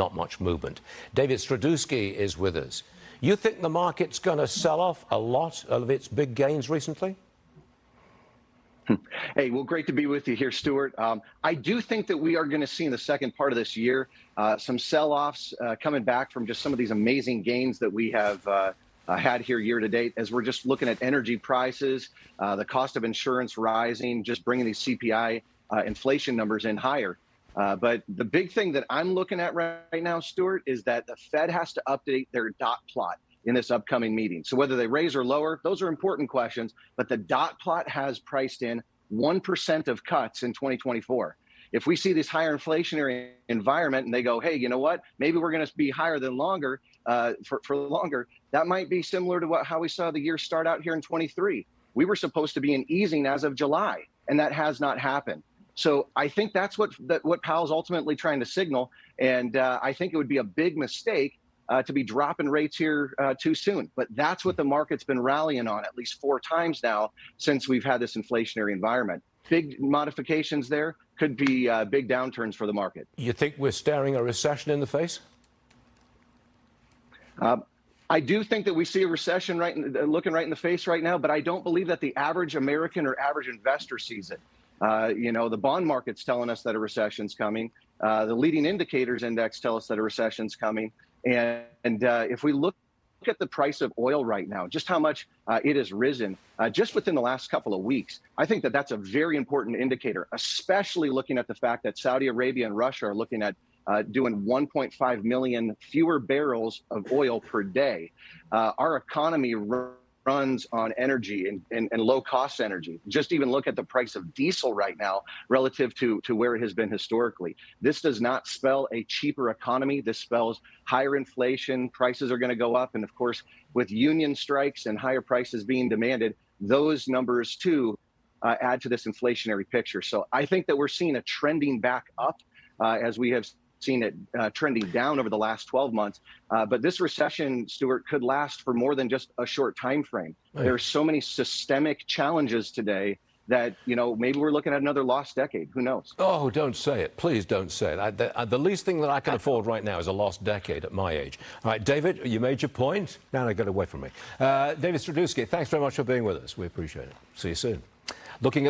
not much movement. David Stryzewski is with us. You think the market's going to sell off a lot of its big gains recently? Hey, well, great to be with you here, Stuart. I do think that we are going to see in the second part of this year some sell-offs coming back from just some of these amazing gains that we have had here year to date, as we're just looking at energy prices, the cost of insurance rising, just bringing these CPI inflation numbers in higher. But the big thing that I'm looking at right now, Stuart, is that the Fed has to update their dot plot in this upcoming meeting. So whether they raise or lower, those are important questions, but the dot plot has priced in 1% of cuts in 2024. If we see this higher inflationary environment and they go, hey, you know what, maybe we're going to be higher than longer for longer, that might be similar to how we saw the year start out here in 23. We were supposed to be in easing as of July, and that has not happened. So I think that's what Powell's ultimately trying to signal, and I think it would be a big mistake to be dropping rates here too soon. But that's what the market's been rallying on at least 4 times now since we've had this inflationary environment. Big modifications there could be big downturns for the market. You think we're staring a recession in the face? I do think that we see a recession looking right in the face right now, but I don't believe that the average American or average investor sees it. The bond market's telling us that a recession's coming. The leading indicators index tell us that a recession's coming. And if we look at the price of oil right now, just how much it has risen just within the last couple of weeks, I think that that's a very important indicator, especially looking at the fact that Saudi Arabia and Russia are looking at doing 1.5 million fewer barrels of oil per day. Our economy runs on energy and low-cost energy. Just even look at the price of diesel right now relative to where it has been historically. This does not spell a cheaper economy. This spells higher inflation. Prices are going to go up. And of course, with union strikes and higher prices being demanded, those numbers too add to this inflationary picture. So I think that we're seeing a trending back up as we have seen it trending down over the last 12 months. But this recession, Stuart, could last for more than just a short time frame. Right. There are so many systemic challenges today that, maybe we're looking at another lost decade. Who knows? Oh, don't say it. Please don't say it. The least thing that I can afford right now is a lost decade at my age. All right, David, you made your point. Now they got away from me. David Stryzewski, thanks very much for being with us. We appreciate it. See you soon. Looking at